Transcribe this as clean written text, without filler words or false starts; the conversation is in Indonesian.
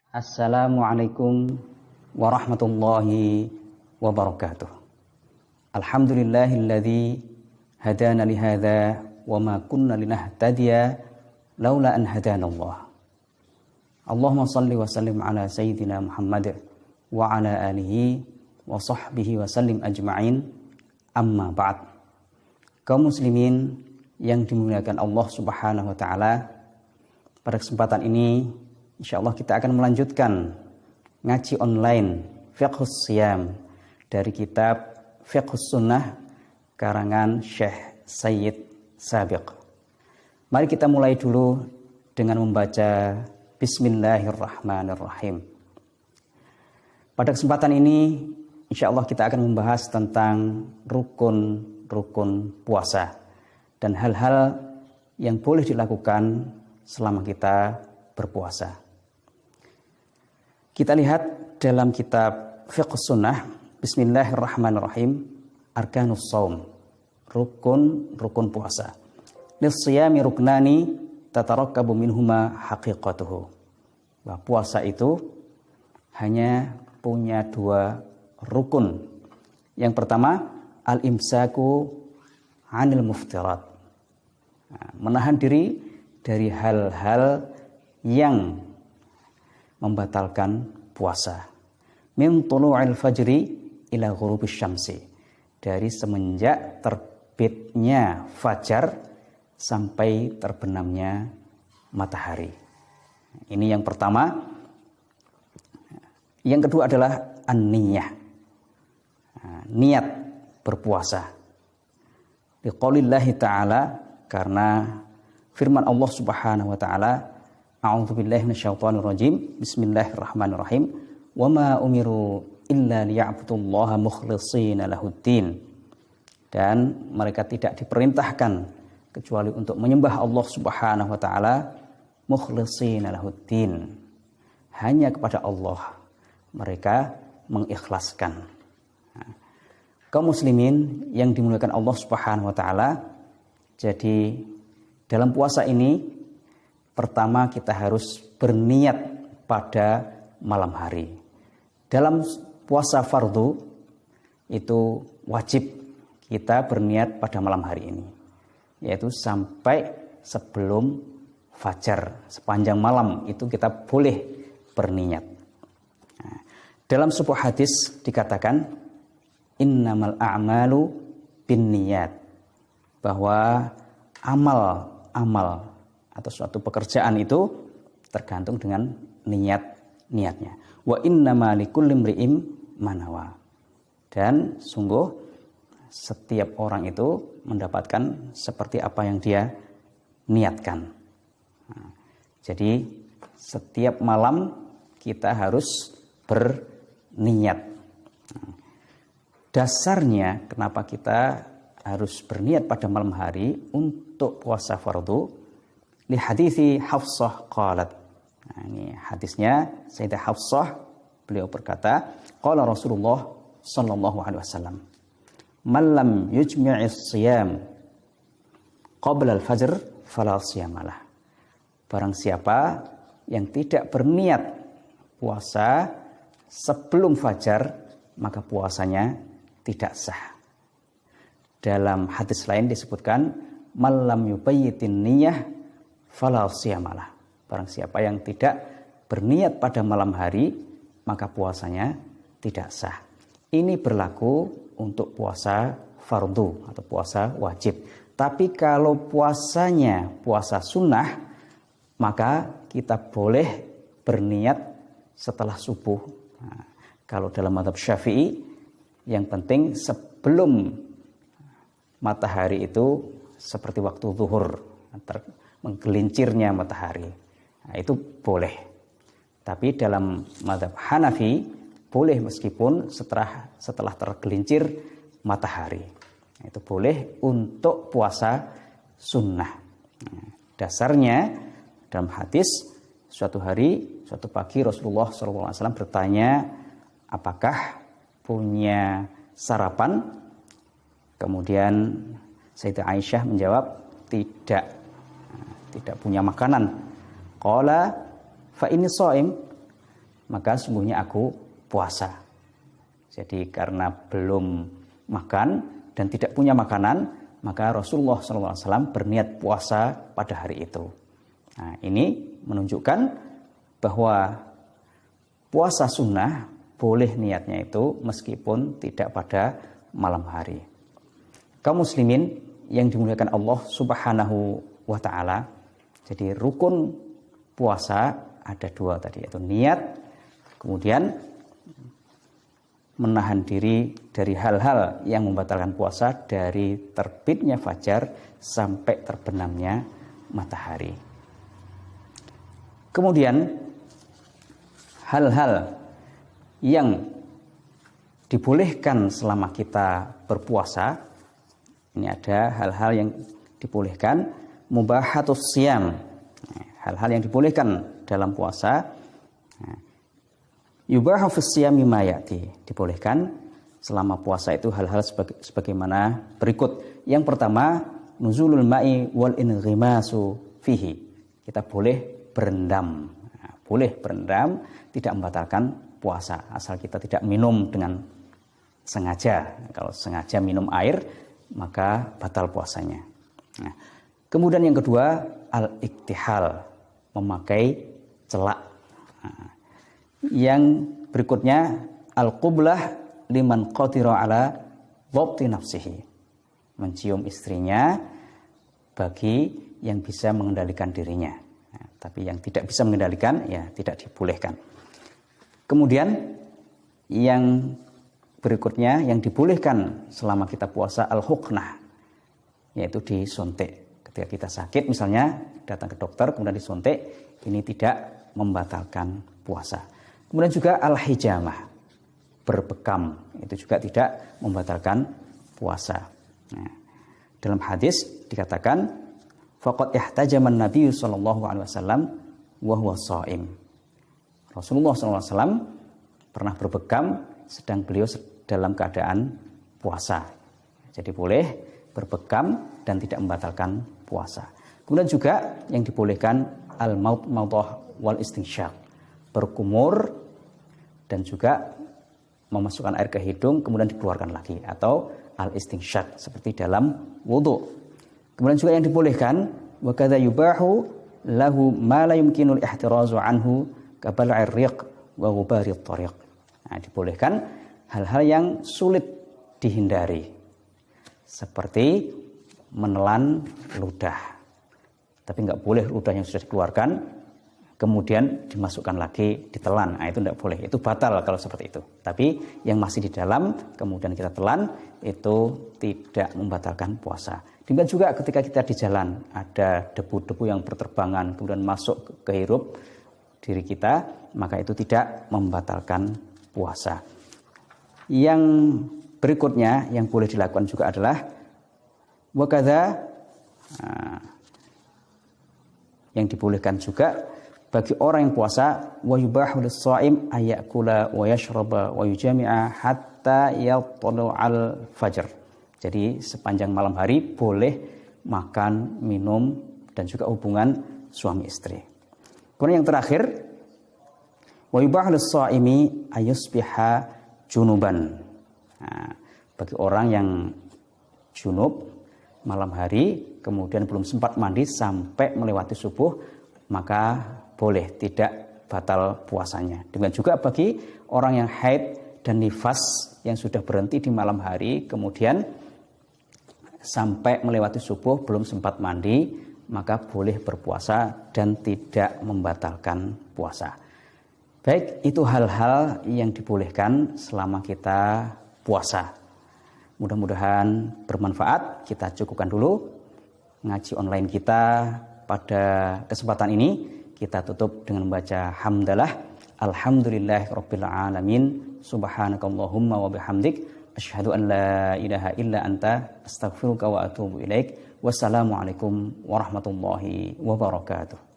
Assalamualaikum warahmatullahi wabarakatuh. Alhamdulillahilladzi hadana lihadza wa ma kunna linahtadiya laula an hadanallah. Allahumma salli wa sallim ala sayyidina Muhammad wa ala alihi wa sahbihi wa sallim ajma'in. Amma ba'd. Kaum muslimin yang dimuliakan Allah Subhanahu wa taala, pada kesempatan ini insyaallah kita akan melanjutkan ngaji online Fiqhus Shiyam dari kitab Fiqhus Sunnah karangan Syekh Sayyid Sabiq. Mari kita mulai dulu dengan membaca Bismillahirrahmanirrahim. Pada kesempatan ini insyaallah kita akan membahas tentang rukun puasa dan hal-hal yang boleh dilakukan selama kita berpuasa. Kita lihat dalam kitab Fiqhus Sunnah, Bismillahirrahmanirrahim, Arkanus Shaum, rukun puasa. Lis-shiyami ruknani tatarakkabu minhuma haqiqatuhu. Bahwa puasa itu hanya punya dua rukun. Yang pertama, al-imsaku 'anil muftirat. Menahan diri dari hal-hal yang membatalkan puasa. Min tulu'il fajri ila ghurubis syamsi. Dari semenjak terbitnya fajar sampai terbenamnya matahari. Ini yang pertama. Yang kedua adalah an-niyah. Niat berpuasa. Liqaulillahi ta'ala, karena firman Allah Subhanahu wa taala, A'udzubillahi minasyaitonir rajim. Bismillahirrahmanirrahim. Wa ma umiru illa liya'budullaha mukhlishina lahuddin. Dan mereka tidak diperintahkan kecuali untuk menyembah Allah Subhanahu wa taala mukhlishina lahuddin. Hanya kepada Allah mereka mengikhlaskan. Kaum muslimin yang dimuliakan Allah Subhanahu wa taala, jadi dalam puasa ini pertama kita harus berniat pada malam hari. Dalam puasa fardu itu wajib kita berniat pada malam hari ini, yaitu sampai sebelum fajar, sepanjang malam itu kita boleh berniat. Nah, dalam sebuah hadis dikatakan innamal a'malu binniyat, bahwa amal atau suatu pekerjaan itu tergantung dengan niatnya. Wa innama likulli imri'in ma nawa. Dan sungguh setiap orang itu mendapatkan seperti apa yang dia niatkan. Nah, jadi setiap malam kita harus berniat. Nah, dasarnya kenapa kita harus berniat pada malam hari untuk puasa fardu, li hadithi Hafsah qalat. Nah, ini hadisnya Sayyidah Hafsah, beliau berkata, qala Rasulullah sallallahu alaihi wasallam, man lam yujmi'is shiyam qabla al-fajr fala shiyamalah. Barang siapa yang tidak berniat puasa sebelum fajar, maka puasanya tidak sah. Dalam hadis lain disebutkan, man lam yubayyitin niyyah fala shiyamalah. Barang siapa yang tidak berniat pada malam hari, maka puasanya tidak sah. Ini berlaku untuk puasa fardu atau puasa wajib. Tapi kalau puasanya puasa sunnah, maka kita boleh berniat setelah subuh. Nah, kalau dalam mazhab Syafi'i, yang penting sebelum matahari itu seperti waktu zuhur, menggelincirnya matahari. Nah, itu boleh. Tapi dalam mazhab Hanafi boleh meskipun setelah tergelincir matahari. Nah, itu boleh untuk puasa sunnah. Nah, dasarnya dalam hadis, suatu pagi Rasulullah SAW bertanya, apakah punya sarapan? Kemudian Sayyidah Aisyah menjawab, tidak punya makanan. Qala fa inni shaim, maka sungguhnya aku puasa. Jadi karena belum makan dan tidak punya makanan, maka Rasulullah SAW berniat puasa pada hari itu. Nah, ini menunjukkan bahwa puasa sunnah boleh niatnya itu meskipun tidak pada malam hari. Kaum muslimin yang dimuliakan Allah Subhanahu wa ta'ala, jadi rukun puasa ada 2 tadi, yaitu niat, kemudian menahan diri dari hal-hal yang membatalkan puasa dari terbitnya fajar sampai terbenamnya matahari. Kemudian hal-hal yang dibolehkan selama kita berpuasa, ini ada hal-hal yang dibolehkan, mubahatus siyam, hal-hal yang dibolehkan dalam puasa. Yubahu fis siyami ma ya'ti, dibolehkan selama puasa itu hal-hal sebagaimana berikut. Yang pertama, nuzulul ma'i wal inghimasu fihi. Kita boleh berendam. Nah, boleh berendam, tidak membatalkan puasa asal kita tidak minum dengan sengaja. Kalau sengaja minum air, maka batal puasanya. Nah, kemudian yang kedua, al-iktihal, memakai celak. Nah, yang berikutnya, al-qublah liman qadira ala dhabti nafsihi, mencium istrinya bagi yang bisa mengendalikan dirinya. Nah, tapi yang tidak bisa mengendalikan, ya tidak dibolehkan. Kemudian yang berikutnya yang dibolehkan selama kita puasa, al-huknah, yaitu disuntik. Ketika kita sakit misalnya datang ke dokter kemudian disuntik, ini tidak membatalkan puasa. Kemudian juga al-hijamah, berbekam, itu juga tidak membatalkan puasa. Nah, dalam hadis dikatakan faqad ihtajaman Nabi sallallahu alaihi wasallam wa huwa shaim. Rasulullah SAW pernah berbekam sedang beliau dalam keadaan puasa. Jadi boleh berbekam dan tidak membatalkan puasa. Kemudian juga yang dibolehkan al-maudhah wal istinsyaq, berkumur dan juga memasukkan air ke hidung kemudian dikeluarkan lagi, atau al-istinsyaq seperti dalam wudu. Kemudian juga yang dibolehkan wa kadza yubahu lahu ma la yumkinul ihtirazu anhu kabal'ir riq wa ghubarit thariq. Nah, dibolehkan hal-hal yang sulit dihindari seperti menelan ludah. Tapi nggak boleh ludah yang sudah dikeluarkan kemudian dimasukkan lagi ditelan. Nah, itu tidak boleh. Itu batal kalau seperti itu. Tapi yang masih di dalam kemudian kita telan, itu tidak membatalkan puasa. Demikian juga ketika kita di jalan ada debu-debu yang berterbangan kemudian masuk ke hirup diri kita, maka itu tidak membatalkan puasa. Yang berikutnya yang boleh dilakukan juga adalah wakadha, yang dibolehkan juga bagi orang yang puasa, wa yubahu lis-shaim ayakula wa yashraba wa yujami'a hatta yatlu'al fajr. Jadi sepanjang malam hari boleh makan, minum dan juga hubungan suami istri. Kemudian yang terakhir, wa yubahu lis-shaimi ayusbiha junuban. Nah, bagi orang yang junub malam hari kemudian belum sempat mandi sampai melewati subuh, maka boleh, tidak batal puasanya. Demikian juga bagi orang yang haid dan nifas yang sudah berhenti di malam hari kemudian sampai melewati subuh belum sempat mandi, maka boleh berpuasa dan tidak membatalkan puasa. Baik, itu hal-hal yang dibolehkan selama kita puasa. Mudah-mudahan bermanfaat. Kita cukupkan dulu ngaji online kita pada kesempatan ini. Kita tutup dengan membaca hamdalah. Alhamdulillahirabbil alamin. Subhanakallahumma wa bihamdik asyhadu an la ilaha illa anta astaghfiruka wa atubu ilaik. Wassalamualaikum warahmatullahi wabarakatuh.